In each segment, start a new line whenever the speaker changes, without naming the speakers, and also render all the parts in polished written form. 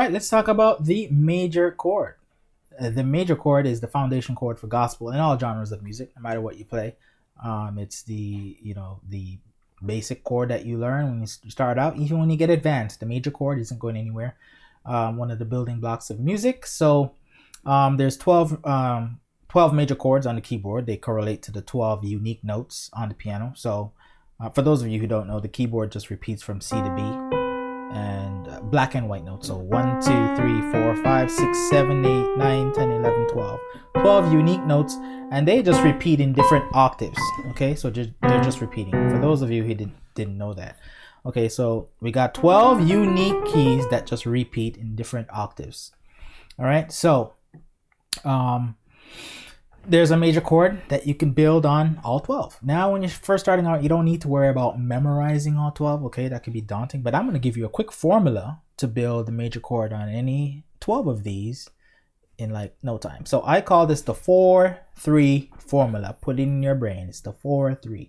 right, let's talk about the major chord. The major chord is the foundation chord for gospel and all genres of music, no matter what you play. It's the basic chord that you learn when you start out. Even when you get advanced, the major chord isn't going anywhere. One of the building blocks of music. So there's 12 major chords on the keyboard. They correlate to the 12 unique notes on the piano. So for those of you who don't know, the keyboard just repeats from C to B. And black and white notes. So 1, 2, 3, 4, 5, 6, 7, 8, 9, 10, 11, 12. 12 unique notes, and they just repeat in different octaves. Okay, so they're just repeating. For those of you who didn't know that. Okay, so we got 12 unique keys that just repeat in different octaves. All right, so there's a major chord that you can build on all 12. Now, when you're first starting out, you don't need to worry about memorizing all 12. Okay, that can be daunting, but I'm going to give you a quick formula to build the major chord on any 12 of these in like no time. So I call this the 4-3 formula. Put it in your brain. It's the 4-3.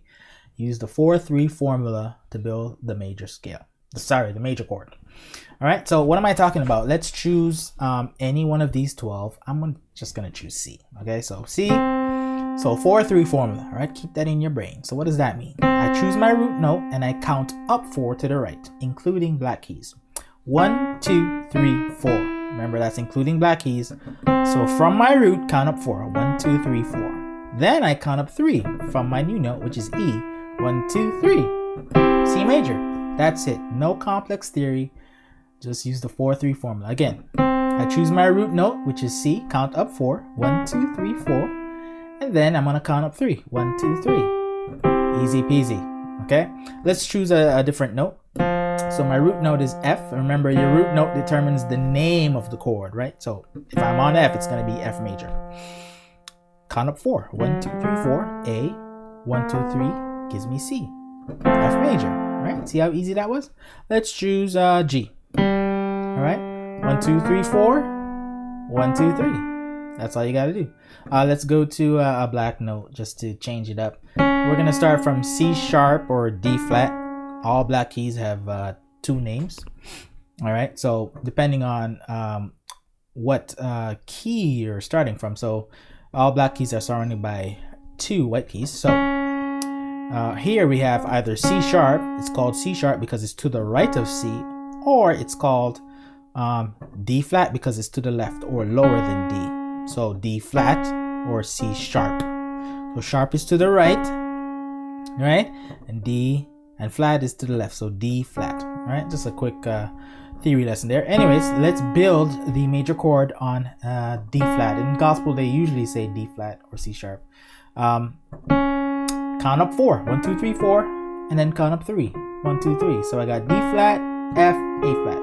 Use the 4-3 formula to build the major scale. The major chord. All right, so what am I talking about? Let's choose any one of these 12. I'm just going to choose C. Okay, so C. So 4-3 formula. All right, keep that in your brain. So what does that mean? I choose my root note and I count up 4 to the right, including black keys. 1, 2, 3, 4. Remember, that's including black keys. So from my root, count up 4. 1, 2, 3, 4. Then I count up 3 from my new note, which is E. 1, 2, 3. C major. That's it. No complex theory. Just use the 4-3 formula. Again, I choose my root note, which is C. Count up 4. 1, 2, 3, 4. And then I'm going to count up 3. 1, 2, 3. Easy peasy. Okay? Let's choose a different note. So my root note is F. Remember, your root note determines the name of the chord, right? So if I'm on F, it's going to be F major. Count up 4. 1, 2, 3, 4. A. 1, 2, 3 gives me C. F major. Right? See how easy that was? Let's choose G. All right. 1, 2, 3, 4. 1, 2, 3. That's all you got to do. Let's go to a black note just to change it up. We're going to start from C sharp or D flat. All black keys have 2 names. All right. So depending on what key you're starting from. So all black keys are surrounded by 2 white keys. So here we have either C sharp. It's called C sharp because it's to the right of C, or it's called D flat because it's to the left or lower than D. So D flat or C sharp. So sharp is to the right, right? And D and flat is to the left. So D flat, right? Just a quick theory lesson there. Anyways, let's build the major chord on D flat. In gospel, they usually say D flat or C sharp. Count up 4. 1, 2, 3, 4. And then count up 3. 1, 2, 3. So I got D flat, F, A flat.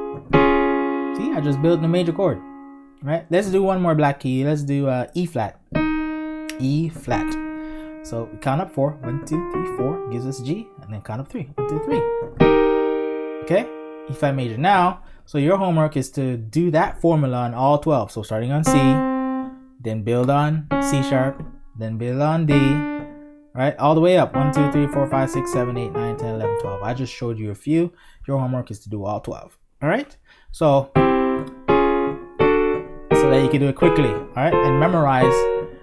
See, I just built the major chord. Right? Let's do one more black key. Let's do E flat. E flat. So we count up 4. 1, 2, 3, 4 gives us G. And then count up 3. 1, 2, 3. Okay? E flat major. Now, so your homework is to do that formula on all 12. So starting on C, then build on C sharp, then build on D. Right, all the way up. 1, 2, 3, 4, 5, 6, 7, 8, 9, 10, 11, 12. I just showed you a few. Your homework is to do all 12. All right, so that you can do it quickly. All right, and memorize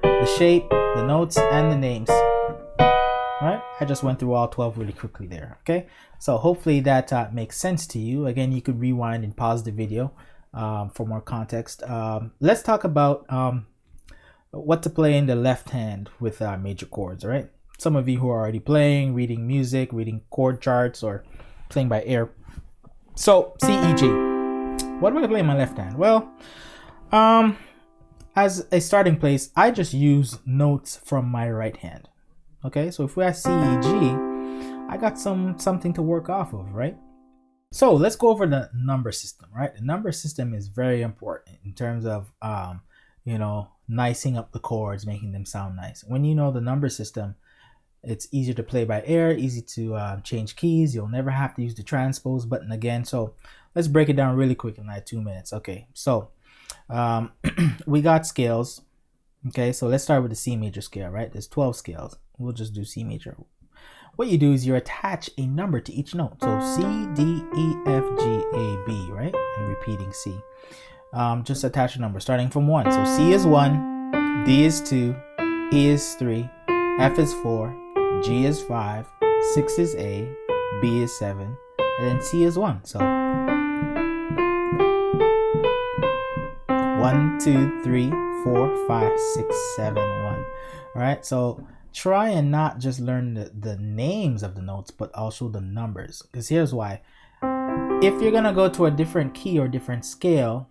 the shape, the notes, and the names. All right, I just went through all 12 really quickly there. Okay, so hopefully that makes sense to you. Again, you could rewind and pause the video for more context. Let's talk about what to play in the left hand with major chords. All right. Some of you who are already playing, reading music, reading chord charts, or playing by ear. So, C, E, G. What do I play in my left hand? Well, as a starting place, I just use notes from my right hand. Okay, so if we have C, E, G, I got something to work off of, right? So let's go over the number system, right? The number system is very important in terms of, nicing up the chords, making them sound nice. When you know the number system, it's easier to play by ear, easy to change keys. You'll never have to use the transpose button again. So let's break it down really quick in like 2 minutes. Okay, so we got scales. Okay, so let's start with the C major scale, right? There's 12 scales. We'll just do C major. what you do is you attach a number to each note. So C, D, E, F, G, A, B, right? And repeating C. Just attach a number starting from 1. So C is 1, D is 2, E is 3, F is 4, G is 5, 6 is A, B is 7, and then C is 1. So 1, 2, 3, 4, 5, 6, 7, 1. All right, so try and not just learn the names of the notes, but also the numbers. Because here's why. If you're going to go to a different key or different scale,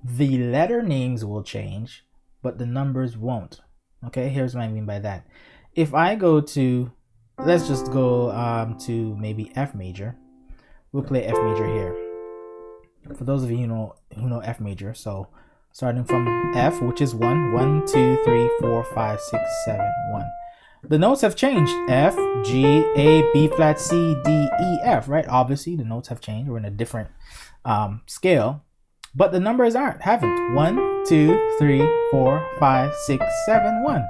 the letter names will change, but the numbers won't. Okay, here's what I mean by that. If I go to, let's just go to maybe F major. We'll play F major here. For those of you who know F major, so starting from F, which is 1, 1, 2, 3, 4, 5, 6, 7, 1. The notes have changed. F, G, A, B flat, C, D, E, F, right? Obviously, the notes have changed. We're in a different scale. But the numbers haven't. 1, 2, 3, 4, 5, 6, 7, 1.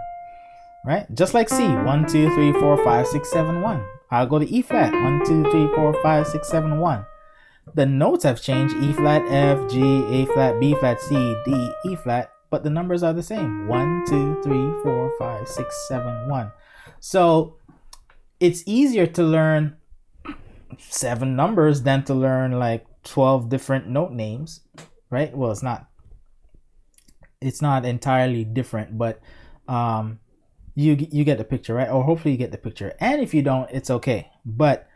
Right? Just like C. 1, 2, 3, 4, 5, 6, 7, 1. I'll go to E flat. 1, 2, 3, 4, 5, 6, 7, 1. The notes have changed. E flat, F, G, A flat, B flat, C, D, E flat. But the numbers are the same. 1, 2, 3, 4, 5, 6, 7, 1. So it's easier to learn 7 numbers than to learn like 12 different note names, right? Well, it's not entirely different, but you get the picture, right? Or hopefully you get the picture. And if you don't, it's okay. But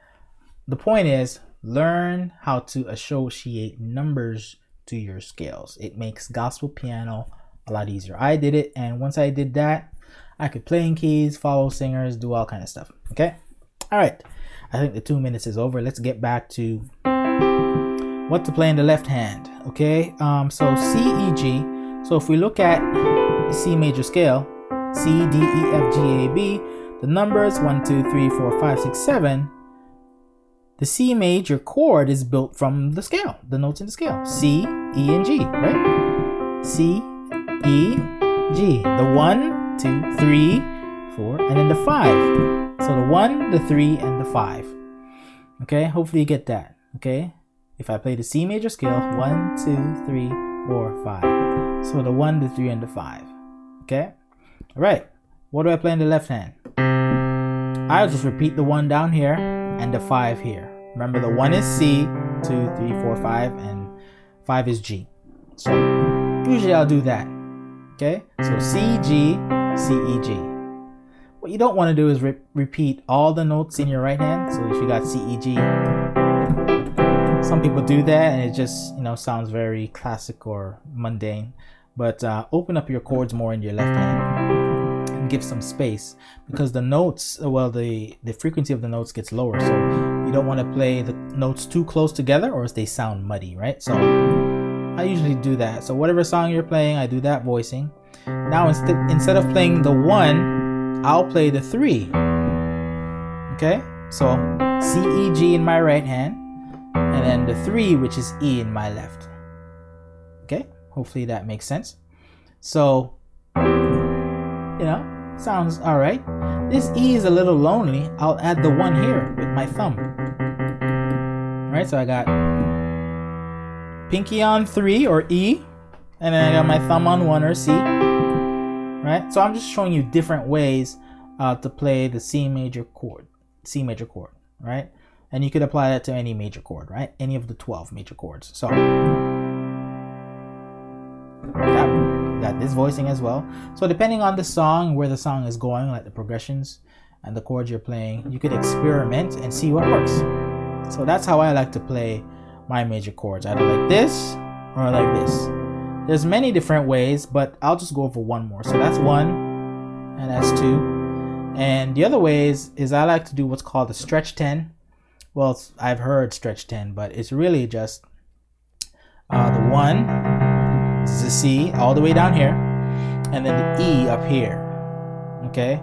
the point is, learn how to associate numbers to your scales. It makes gospel piano a lot easier. I did it, and once I did that, I could play in keys, follow singers, do all kind of stuff. Okay? All right. I think the 2 minutes is over. Let's get back to what to play in the left hand. Okay? So C, E, G. So if we look at the C major scale, C, D, E, F, G, A, B, the numbers 1, 2, 3, 4, 5, 6, 7. The C major chord is built from the scale, the notes in the scale. C, E, and G, right? C, E, G. The 1, 2, 3, 4, and then the 5. So the 1, the 3, and the 5. Okay, hopefully you get that. Okay, if I play the C major scale, 1, 2, 3, 4, 5. So the 1, the 3, and the 5. Okay, all right. What do I play in the left hand? I'll just repeat the 1 down here and the 5 here. Remember, the 1 is C, 2, 3, 4, 5, and 5 is G. So usually I'll do that. Okay, so C, G, C, E, G. What you don't want to do is repeat all the notes in your right hand. So if you got C, E, G, some people do that and it just, sounds very classic or mundane. But open up your chords more in your left hand and give some space, because the notes, well, the frequency of the notes gets lower. So you don't want to play the notes too close together or else they sound muddy, right? So I usually do that. So whatever song you're playing, I do that voicing. Now instead of playing the 1, I'll play the 3. Okay, so C, E, G in my right hand, and then the 3, which is E, in my left. Okay, hopefully that makes sense. So sounds all right. This E is a little lonely. I'll add the 1 here with my thumb. All right, so I got pinky on 3 or E, and then I got my thumb on 1 or C. Right, so I'm just showing you different ways to play the C major chord, right? And you could apply that to any major chord, right? Any of the 12 major chords. So got this voicing as well. So depending on the song, where the song is going, like the progressions and the chords you're playing, you could experiment and see what works. So that's how I like to play my major chords, either like this or like this. There's many different ways, but I'll just go over one more. So that's 1 and that's 2. And the other ways is I like to do what's called a stretch 10. Well, I've heard stretch 10, but it's really just the 1, this is the C all the way down here, and then the E up here. Okay,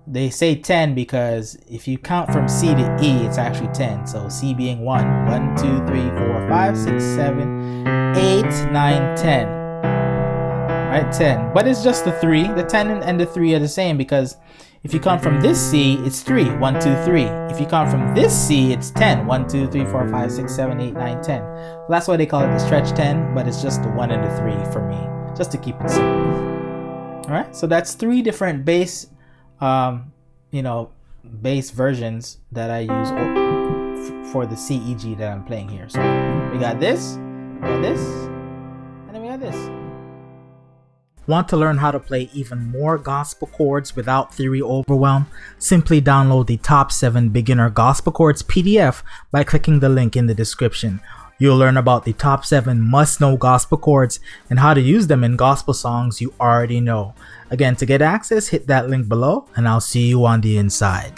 they say 10 because if you count from C to E, it's actually 10. So C being 1, 1, 2, 3, 4, 5, 6, 7, 8, 9, 10. right? 10. But it's just the 3. The 10 and the 3 are the same, because if you come from this C, it's 3. 1, 2, 3. If you come from this C, it's 10. 1, 2, 3, 4, 5, 6, 7, 8, 9, 10. That's why they call it the stretch 10, but it's just the 1 and the 3 for me, just to keep it simple. Alright, so that's 3 different bass, bass versions that I use for the C, E, G that I'm playing here. So we got this, and then we got this. Want to learn how to play even more gospel chords without theory overwhelm? Simply download the Top 7 Beginner Gospel Chords PDF by clicking the link in the description. You'll learn about the top 7 must-know gospel chords and how to use them in gospel songs you already know. Again, to get access, hit that link below, and I'll see you on the inside.